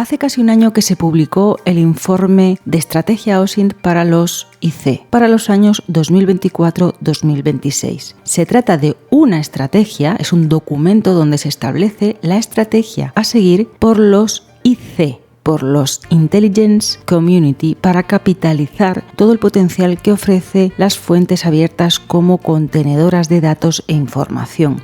Hace casi un año que se publicó el informe de estrategia OSINT para los IC, para los años 2024-2026. Se trata de una estrategia, es un documento donde se establece la estrategia a seguir por los IC, por los Intelligence Community, para capitalizar todo el potencial que ofrece las fuentes abiertas como contenedoras de datos e información.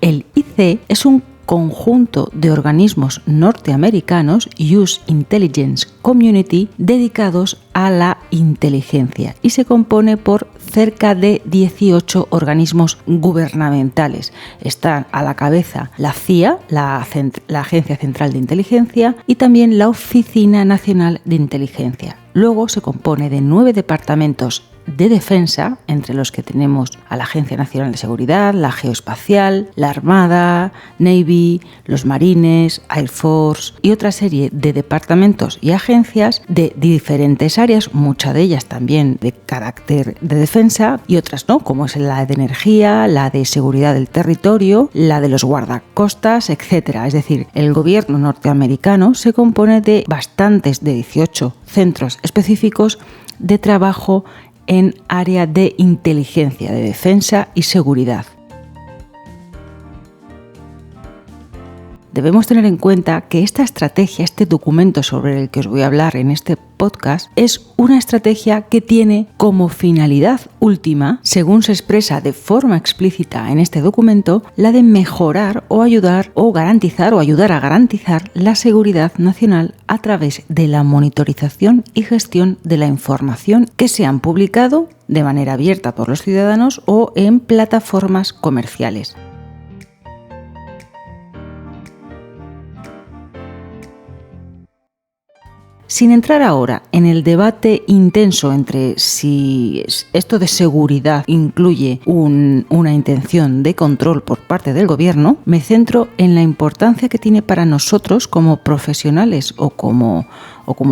El IC es un conjunto de organismos norteamericanos, US Intelligence Community, dedicados a la inteligencia y se compone por cerca de 18 organismos gubernamentales. Están a la cabeza la CIA, la Agencia Central de Inteligencia, y también la Oficina Nacional de Inteligencia. Luego se compone de 9 departamentos de defensa, entre los que tenemos a la Agencia Nacional de Seguridad, la Geoespacial, la Armada, Navy, los Marines, Air Force y otra serie de departamentos y agencias de diferentes áreas, muchas de ellas también de carácter de defensa y otras no, como es la de energía, la de seguridad del territorio, la de los guardacostas, etc. Es decir, el gobierno norteamericano se compone de bastantes, de 18 centros específicos de trabajo en área de inteligencia, de defensa y seguridad. Debemos tener en cuenta que esta estrategia, este documento sobre el que os voy a hablar en este podcast, es una estrategia que tiene como finalidad última, según se expresa de forma explícita en este documento, la de mejorar o ayudar o garantizar o ayudar a garantizar la seguridad nacional a través de la monitorización y gestión de la información que se han publicado de manera abierta por los ciudadanos o en plataformas comerciales. Sin entrar ahora en el debate intenso entre si esto de seguridad incluye una intención de control por parte del gobierno, me centro en la importancia que tiene para nosotros como profesionales o como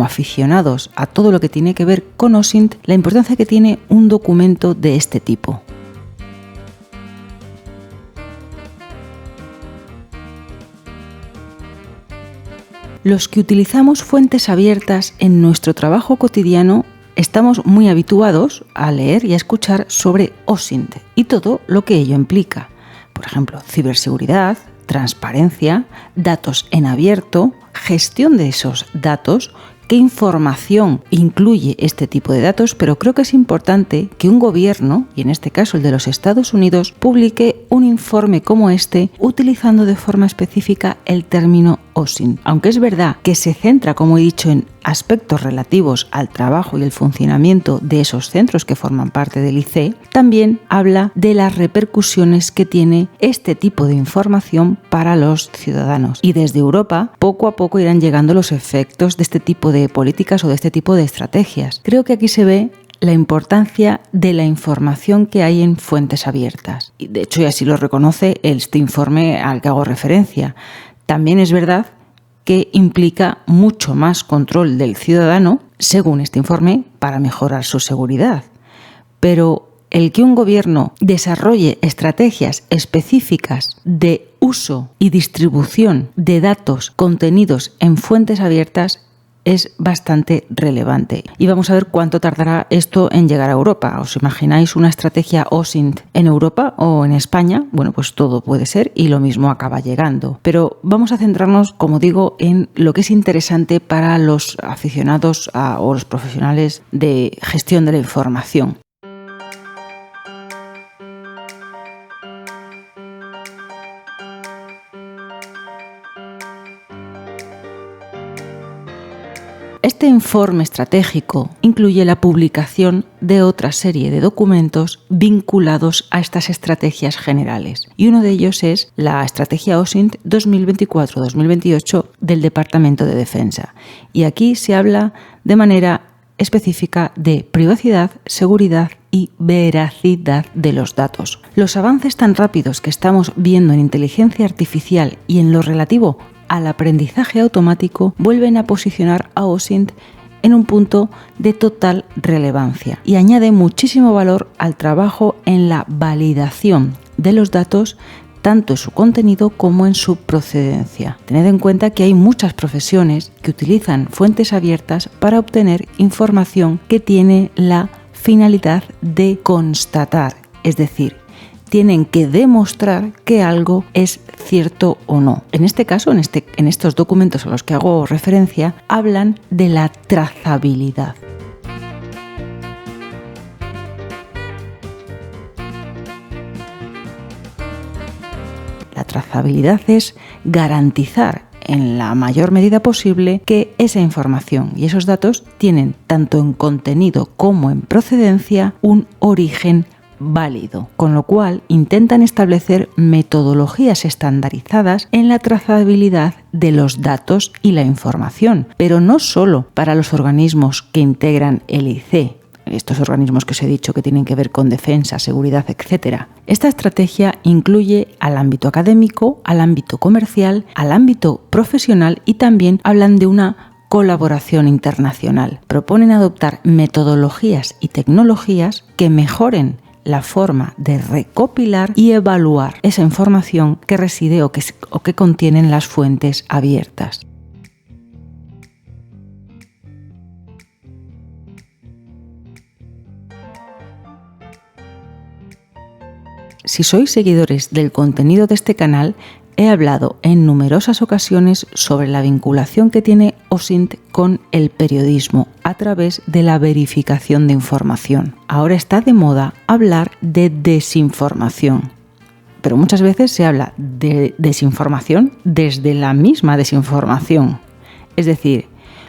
aficionados a todo lo que tiene que ver con OSINT, la importancia que tiene un documento de este tipo. Los que utilizamos fuentes abiertas en nuestro trabajo cotidiano estamos muy habituados a leer y a escuchar sobre OSINT y todo lo que ello implica. Por ejemplo, ciberseguridad, transparencia, datos en abierto, gestión de esos datos, qué información incluye este tipo de datos, pero creo que es importante que un gobierno, y en este caso el de los Estados Unidos, publique un informe como este utilizando de forma específica el término OSINT. Aunque es verdad que se centra, como he dicho, en aspectos relativos al trabajo y el funcionamiento de esos centros que forman parte del IC, también habla de las repercusiones que tiene este tipo de información para los ciudadanos. Y desde Europa, poco a poco irán llegando los efectos de este tipo de políticas o de este tipo de estrategias. Creo que aquí se ve la importancia de la información que hay en fuentes abiertas. Y de hecho, y así lo reconoce este informe al que hago referencia. También es verdad que implica mucho más control del ciudadano, según este informe, para mejorar su seguridad. Pero el que un gobierno desarrolle estrategias específicas de uso y distribución de datos contenidos en fuentes abiertas es bastante relevante. Y vamos a ver cuánto tardará esto en llegar a Europa. ¿Os imagináis una estrategia OSINT en Europa o en España? Bueno, pues todo puede ser y lo mismo acaba llegando. Pero vamos a centrarnos, como digo, en lo que es interesante para los aficionados o los profesionales de gestión de la información. Este informe estratégico incluye la publicación de otra serie de documentos vinculados a estas estrategias generales y uno de ellos es la Estrategia OSINT 2024-2028 del Departamento de Defensa. Y aquí se habla de manera específica de privacidad, seguridad y veracidad de los datos. Los avances tan rápidos que estamos viendo en inteligencia artificial y en lo relativo al aprendizaje automático vuelven a posicionar a OSINT en un punto de total relevancia y añade muchísimo valor al trabajo en la validación de los datos, tanto en su contenido como en su procedencia. Tened en cuenta que hay muchas profesiones que utilizan fuentes abiertas para obtener información que tiene la finalidad de constatar, es decir, tienen que demostrar que algo es cierto o no. En este caso, en estos documentos a los que hago referencia, hablan de la trazabilidad. La trazabilidad es garantizar en la mayor medida posible que esa información y esos datos tienen tanto en contenido como en procedencia un origen válido, con lo cual intentan establecer metodologías estandarizadas en la trazabilidad de los datos y la información, pero no solo para los organismos que integran el IC, estos organismos que os he dicho que tienen que ver con defensa, seguridad, etc. Esta estrategia incluye al ámbito académico, al ámbito comercial, al ámbito profesional y también hablan de una colaboración internacional. Proponen adoptar metodologías y tecnologías que mejoren la forma de recopilar y evaluar esa información que reside o que contienen las fuentes abiertas. Si sois seguidores del contenido de este canal, he hablado en numerosas ocasiones sobre la vinculación que tiene OSINT con el periodismo a través de la verificación de información. Ahora está de moda hablar de desinformación, pero muchas veces se habla de desinformación desde la misma desinformación. Es decir,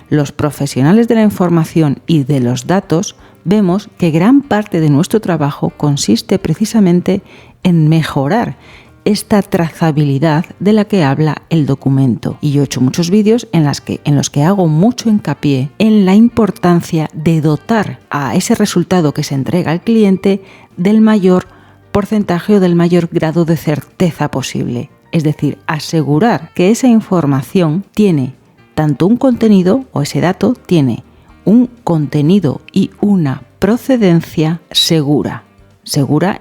los profesionales de la información y de los datos vemos que gran parte de nuestro trabajo consiste precisamente en mejorar esta trazabilidad de la que habla el documento. Y yo he hecho muchos vídeos en los que hago mucho hincapié en la importancia de dotar a ese resultado que se entrega al cliente del mayor porcentaje o del mayor grado de certeza posible. Es decir, asegurar que esa información tiene tanto un contenido, o ese dato tiene un contenido y una procedencia segura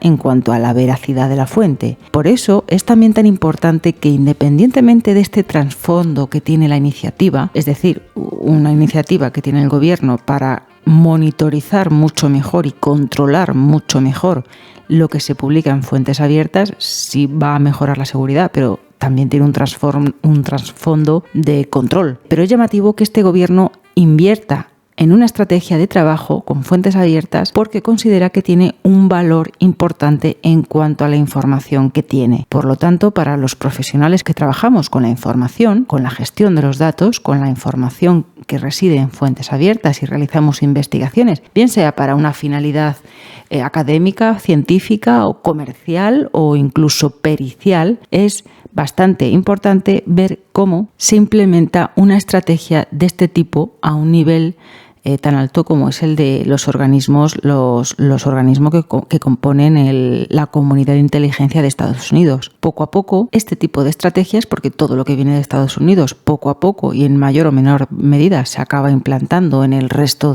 en cuanto a la veracidad de la fuente. Por eso es también tan importante que, independientemente de este trasfondo que tiene la iniciativa, es decir, una iniciativa que tiene el gobierno para monitorizar mucho mejor y controlar mucho mejor lo que se publica en fuentes abiertas, sí va a mejorar la seguridad, pero también tiene un trasfondo de control. Pero es llamativo que este gobierno invierta en una estrategia de trabajo con fuentes abiertas porque considera que tiene un valor importante en cuanto a la información que tiene. Por lo tanto, para los profesionales que trabajamos con la información, con la gestión de los datos, con la información que reside en fuentes abiertas y realizamos investigaciones, bien sea para una finalidad académica, científica o comercial o incluso pericial, es bastante importante ver cómo se implementa una estrategia de este tipo a un nivel tan alto como es el de los organismos que componen la comunidad de inteligencia de Estados Unidos. Poco a poco, este tipo de estrategias, porque todo lo que viene de Estados Unidos, poco a poco y en mayor o menor medida se acaba implantando en el resto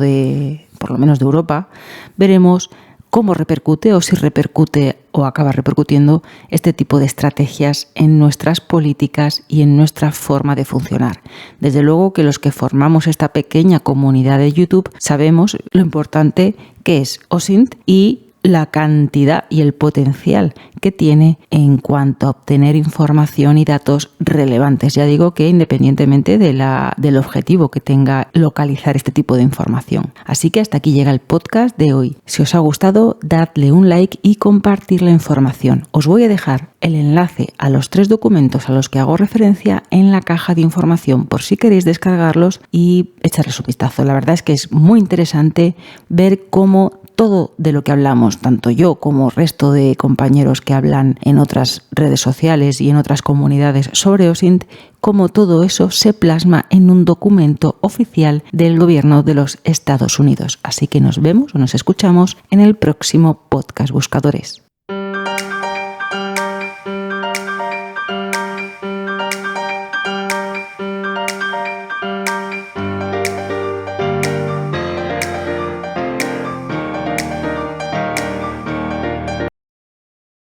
por lo menos de Europa, veremos cómo repercute o si repercute o acaba repercutiendo este tipo de estrategias en nuestras políticas y en nuestra forma de funcionar. Desde luego que los que formamos esta pequeña comunidad de YouTube sabemos lo importante que es OSINT y la cantidad y el potencial que tiene en cuanto a obtener información y datos relevantes. Ya digo que independientemente del objetivo que tenga localizar este tipo de información. Así que hasta aquí llega el podcast de hoy. Si os ha gustado, dadle un like y compartir la información. Os voy a dejar el enlace a los 3 documentos a los que hago referencia en la caja de información por si queréis descargarlos y echarles un vistazo. La verdad es que es muy interesante ver cómo todo de lo que hablamos, tanto yo como el resto de compañeros que hablan en otras redes sociales y en otras comunidades sobre OSINT, cómo todo eso se plasma en un documento oficial del gobierno de los Estados Unidos. Así que nos vemos o nos escuchamos en el próximo podcast, buscadores.